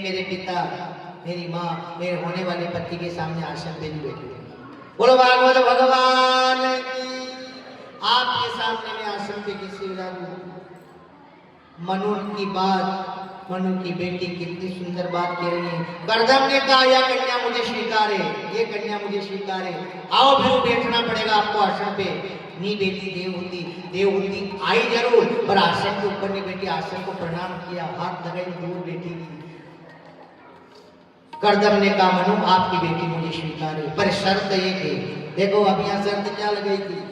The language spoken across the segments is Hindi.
मेरे पिता, मेरी माँ, मेरे होने वाले पति के सामने आश्रम पे नहीं बैठी। बोलो भागवत भगवान की। आपके सामने मैं आश्रम पे किसी मनु की बात, मनु की बेटी कितनी सुंदर बात कह रही है। कर्दम ने कहा यह कन्या मुझे स्वीकार है, ये कन्या मुझे स्वीकार है। आओ फिर बैठना पड़ेगा आपको आश्रम पे। नहीं बेटी देवहूति आई जरूर, पर आश्रम के ऊपर नहीं बैठी। आश्रम को प्रणाम किया, हाथ लगाई, दूर बैठी। कर्दम ने कहा मनु आपकी बेटी मुझे स्वीकार है, पर शर्त ये थी। देखो अब यहाँ शर्त क्या लगाई थी,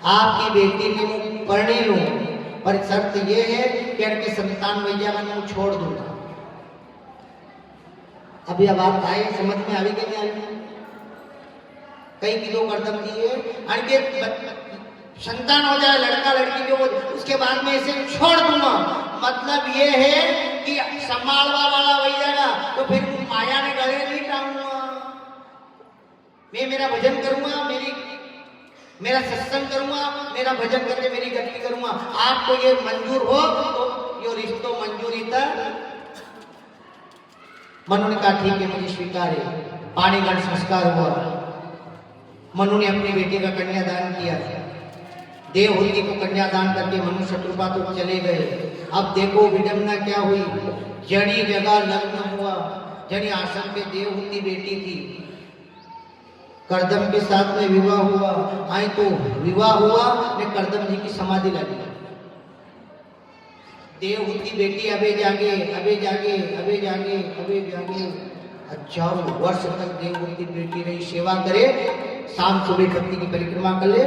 आपकी बेटी ने मैं पढ़ने लूं, पर शर्त ये है कि उनके संतान भैया का मैं छोड़ दूंगा। अभी अब बात आए समझ में आवी कि नहीं आई? कई किलो कर्दम दिए अनके संतान हो जाए, लड़का लड़की जो, उसके बाद में इसे छोड़ दूंगा। मतलब ये है कि संभालवा वाला वही जाएगा, तो फिर माया ने गले नहीं टांगूंगा। मैं मेरा भजन करूंगा, मेरा सत्संग करूंगा, मेरा भजन करके मेरी गति करूंगा। आपको ये मंजूर हो तो यो रिश्तो मंजूरी तक। मनु ने कहा ठीक है मुझे स्वीकार है। पाणिग्रहण संस्कार हुआ। मनु ने अपनी बेटी का कन्यादान किया। देवहूति को कन्यादान करके मनु शत्रुपा तो चले गए। अब देखो विडंबना क्या हुई। जड़ी जगह लग्न हुआ, जड़ी आश्रम पे देवहूति बेटी थी, कर्दम के साथ में विवाह हुआ। आई तो विवाह हुआ ने कर्दम जी की समाधि लगी। देवहूति बेटी अबे जागे, अबे जागे, अबे जागे, अबे जागे। हजारों वर्ष तक देवहूति बेटी रही, सेवा करे, शाम सुबह पति की परिक्रमा कर ले,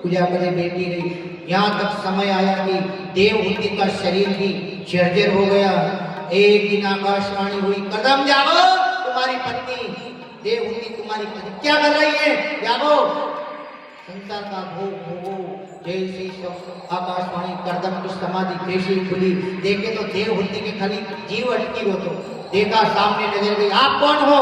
पूजा करे, बेटी रही। यहाँ तक समय आया कि देवहूति का शरीर भी जर्जर हो गया। एक दिन आकाशवाणी हुई, कर्दम जागो, तुम्हारी पत्नी देवहूति तुम्हारी पत्नी क्या कर रही है, जागो। संसार का भोग भोगो। जैसे आकाशवाणी, कर्दम की समाधि कैसे खुली, देखे तो देवहूति के खाली जीव अटकी हो। तो देखा सामने नजर गई, आप कौन हो?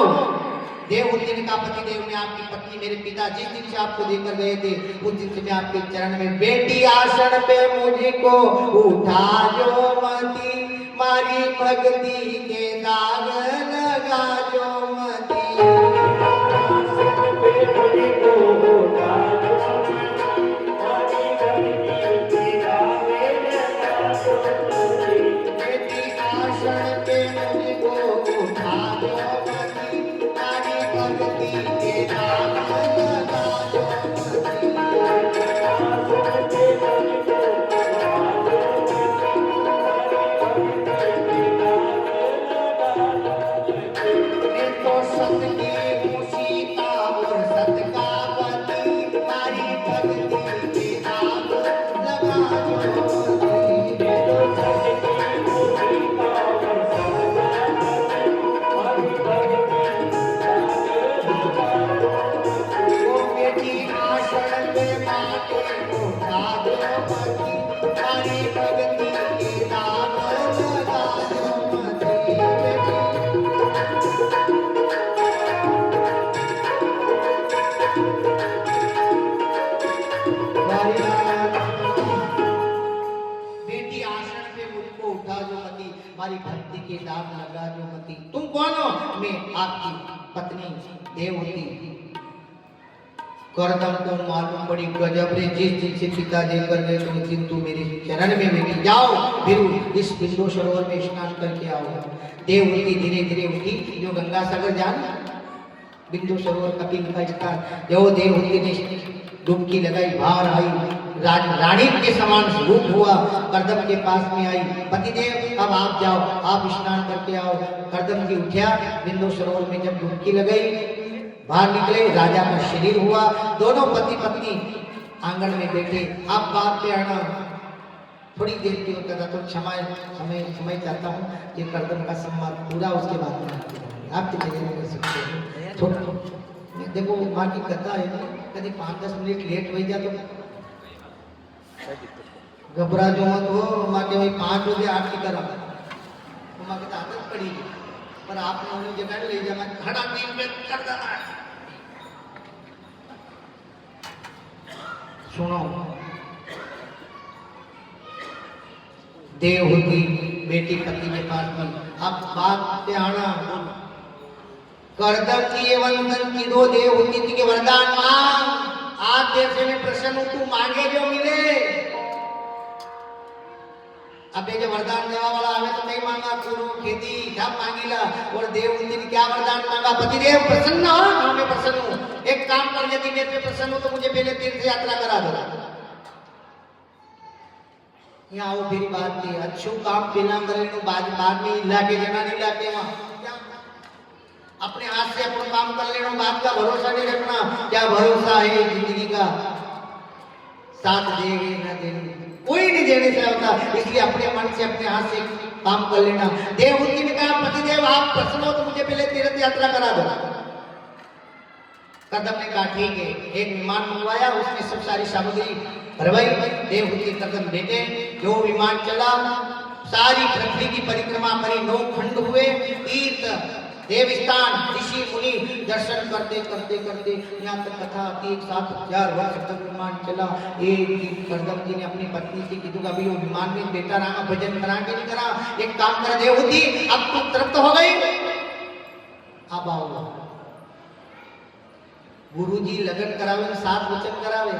देवहूति ने कहा पति देव ने आपकी पत्नी मेरे पिता जिस दिन से आपको देकर गए थे उस दिन से मैं आपके चरण में। बेटी आसन पे मुझको उठा जो मती, मारी भक्ति के दाग लगा जो मती। भक्ति के दाग लगा जो मती। तुम कौन हो? मैं आपकी पत्नी देवहूति। कर्दम को मालूम पड़ी गजब रे, जिस दिन से पिता देकर गए तो उस दिन तू मेरे चरण में बैठी। जाओ फिर इस बिंदु सरोवर में स्नान करके आओ। देवहूति धीरे धीरे उठी। जो गंगा सागर जान बिंदु सरोवर कपिल का स्थान, जो देवहूति ने डुबकी लगाई, बाहर आई, रानी के समान रूप हुआ, कर्दम के पास में आई। पतिदेव अब आप जाओ, आप स्नान करके आओ। कर्दम जी उठा, बिंदु सरोवर में जब डुबकी लगाई, बाहर निकले, राजा का शरीर हुआ। दोनों पति पत्नी आंगन में बैठे। आप बात पे आना, थोड़ी देर की होता था तो समय चाहता हूँ कि कर्दम का सम्मान पूरा उसके बाद में आपकी जगह कर सकते हैं। देखो माँ की कथा है ना, कभी 5-10 मिनट लेट हो जाए तो घबरा जो मत हो। माँ के वही 5 बजे आरती करा, तो माँ की आदत पड़ी, पर आपने उन्हीं जगह ले जाना, खड़ा 3 मिनट कर देना है। सुनो, देवहूति बेटी पति के पास में अब बात पे आना। करदम की ये वंदन की दो देव होती थी के वरदान मांग, आज देव से मैं प्रसन्न हूं, तू मांगे जो मिले। अब ये जो वरदान देवा वाला हमें तो नहीं मांगा, पूरो खेती सब मांगीला, और देव होती ने क्या वरदान मांगा, पति देव प्रसन्न हो। हाँ मैं प्रसन्न हूं, एक काम कर, यदि मेरे पे प्रसन्न हो तो मुझे पहले तीर्थ यात्रा करा दो। यहाँ आओ फिर बात थी, अच्छू काम बिना करे बाद में इलाके जना नहीं लाके वहां अपने हाथ से अपना काम कर लेना, बात का भरोसा नहीं रखना। क्या भरोसा है जिंदगी का, साथ देंगे ना देंगे, कोई नहीं देने से होता, इसलिए अपने मन से अपने हाथ से काम कर लेना। देवहूति ने कहा पति देव आप प्रसन्न हो तो मुझे पहले तीर्थ यात्रा करा दो। कदम ने कहा ठीक है, एक विमान मंगवाया, उसमें सब सारी सामग्री भरवाई, देवहूति कदम बेटे, जो विमान चला, सारी पृथ्वी की परिक्रमा करी, 9 खंड हुए, तीर्थ देवस्थान ऋषि मुनि दर्शन करते करते करते यहाँ तक कथा आती, 7,000 वर्ष तक विमान चला। एक दिन करदम जी ने अपनी पत्नी से कीधु अभी वो विमान में बेटा रहा, भजन करा के नहीं करा, एक काम कर देवहूति अब तुम तृप्त हो गई, अब आओ। गुरु जी लगन करावे, 7 वचन करावे।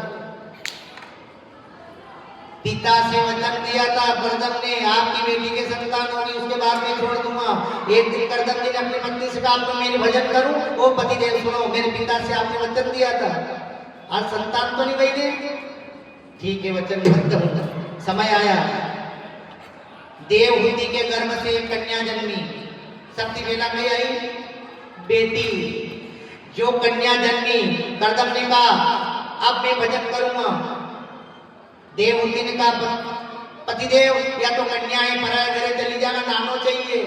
पिता से वचन दिया था करदम ने, आपकी बेटी के संतान होगी उसके बाद मैं छोड़ दूंगा। एक दिन करदम जी ने अपनी पत्नी से कहा तो मेरे भजन करूं, ओ पति देव सुनो, मेरे पिता से आपने वचन दिया था, आज संतान तो नहीं बने, ठीक है वचन बद्ध हूं। समय आया, देवहूति के गर्भ से एक कन्या जन्मी, शक्ति बेला कही आई बेटी, जो कन्या जन्मी, करदम ने कहा अब मैं भजन करूंगा। देवहूति ने कहा पतिदेव या तो कन्या है पराया घरे चली जाना, नानो चाहिए।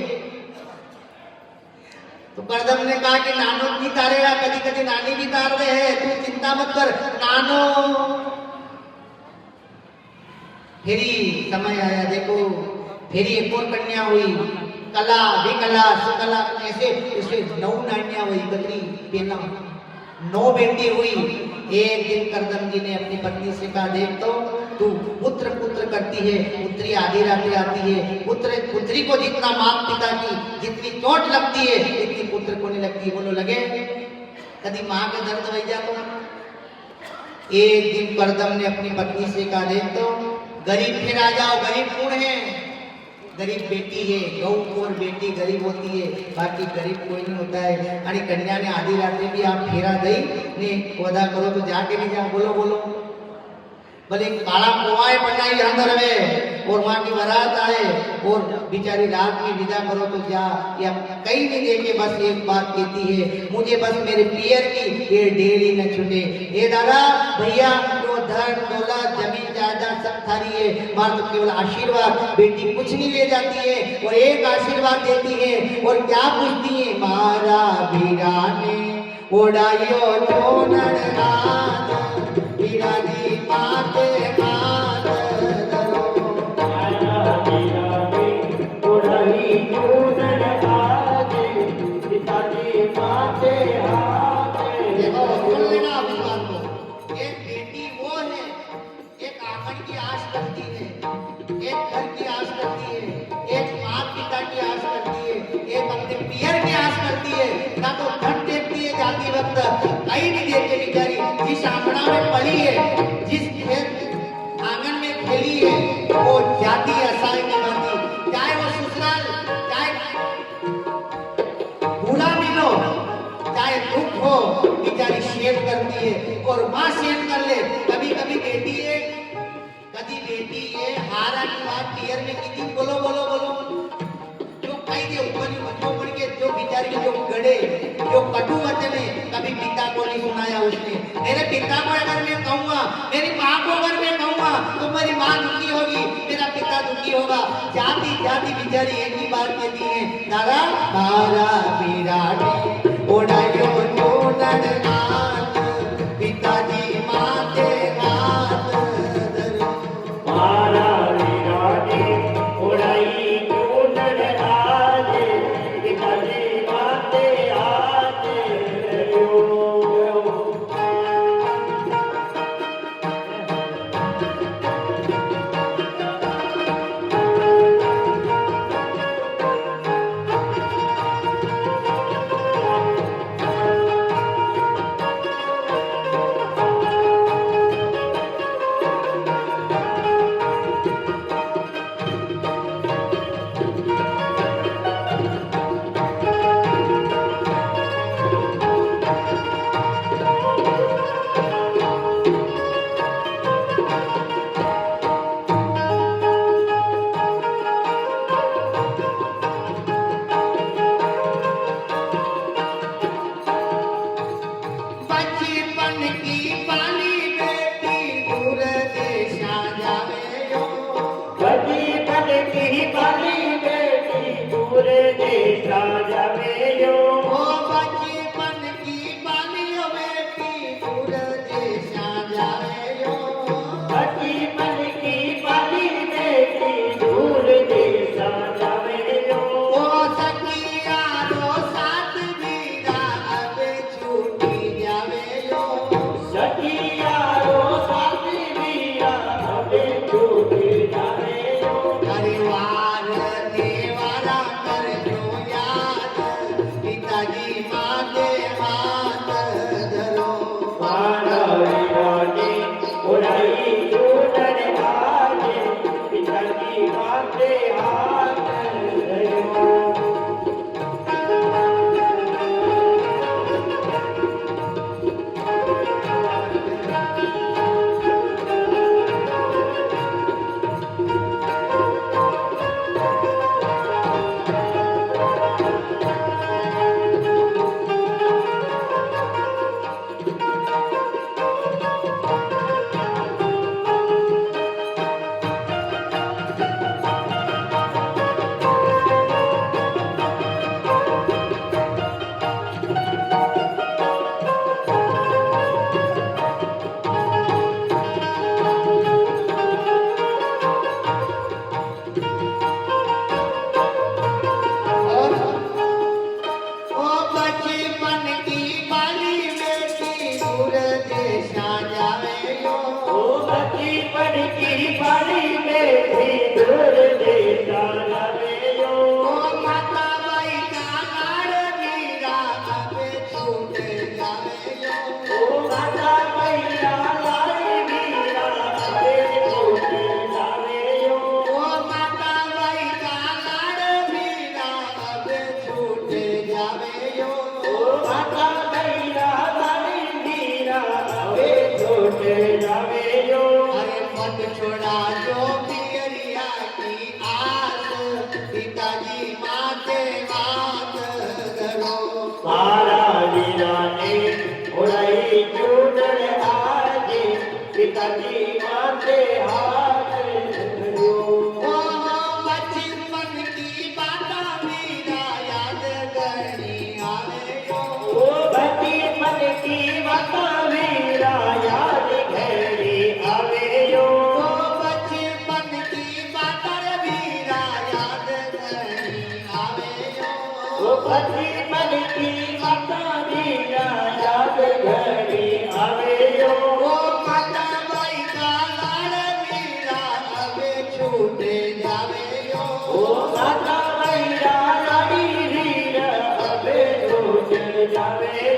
तो करदम ने कहा कि नानो भी तारेगा, कभी कभी नानी भी तार रहे हैं, तू चिंता मत कर, नानो। फिर समय आया, देखो फिर एक और कन्या हुई, कला विकला सुकला, ऐसे इससे 9 नानियां हुई, कतरी बेना 9 बेटी हुई। एक दिन करदम जी ने अपनी पत्नी से कहा देख तो तू पुत्र पुत्र करती है, पुत्री आधी रातें आती है, पुत्र पुत्री को जितना माता पिता की जितनी चोट लगती है इतनी पुत्र को नहीं लगती। बोलो लगे कभी माँ के दर्द वही जातो। एक दिन करदम ने अपनी पत्नी से कहा देख तो गरीब फिर आ जाओ, गरीब कौन है, गरीब बेटी है, गौ और बेटी गरीब होती है, बाकी गरीब कोई नहीं होता है। आणि कन्या ने आधी रात भी आप फेरा दई ने वदा करो तो जाके नहीं जा, बोलो बोलो भले काला कुआए बनाई अंदर में और वहां की बारात आए और बेचारी रात में विदा करो तो जा, या कहीं नहीं देखे, बस एक बात कहती है मुझे बस मेरे पियर की ये डेली न छूटे। ये दादा भैया जो धन दौलत जमीन जायदाद सब थारी है, मार तो केवल आशीर्वाद, बेटी कुछ नहीं ले जाती है और एक आशीर्वाद देती है और क्या पूछती है, मारा वीराने ओडायो चोनड़ हाथ वीरानी माते हाथ धरो, मारा वीराने ओडाई चोनड़ हाथ वीरानी माते हाथ। देखो सुन लेना आप इस बात को, एक बेटी वो है, एक आंगन की आस करती है, एक घर की आस करती है, एक माँ पिता की आस करती है, एक अपने पियर की आस करती है, ना तो धन देखती है जाती वक्त, कहीं नहीं देखते बेचारी, जिस आंगना में पड़ी है, जिस खेत आंगन में खेली है, वो जाती है असाई की बनती, चाहे वो ससुराल, चाहे बुरा मिलो, चाहे दुख हो, बेचारी शेयर करती है और माँ शेयर कर ले। कभी कभी बेटी है, कभी बेटी है, हारा की बात पियर में की थी, बोलो बोलो बोलो, जो कई दे ऊपर के जो बेचारी जो गड़े जो कटु वचन है, कभी पिता को नहीं सुनाया उसने। मेरे पिता को अगर मैं कहूँगा, मेरी माँ को अगर मैं कहूँगा तो मेरी माँ दुखी होगी, मेरा पिता दुखी होगा। जाति जाति बेचारी एक ही बात कहती है, दादा मारा विराट ओडायो चोनड़ हाथ पिताजी माते हाथ धरो, मारा विराट ओडाई चोनड़ हाथ पिताजी माते हाथ धरो। भी दूर देता जावे यो। माता बाई का लाड़ मीरा अबे छूटे जावे यो। माता मैया लाड़ी मीरा अबे छूटे जावे यो। माता बाई का लाड़ मीरा अबे छूटे जावे यो। माता मैया लाड़ी मीरा अबे छूटे जावे यो। अरे मत छोड़ा जो पियरिया की आस, पिताजी माते बात करो। मारा वीरा ने उड़ाई चूड़न आजे, पिताजी माथे हाथ धरो। बचपन की बाता मीरा याद करनी आवे यो। बचपन की बाता वीरा याद घड़ी आवे यो। बचपन की बाता मीरा याद करनी आवे यो। बचपन की बाता वीरा याद घड़ी आवे यो। माता बाई का लाड़ मीरा अबे छूटे जावे यो। माता मैया लाड़ी वीरा अबे छूट जावे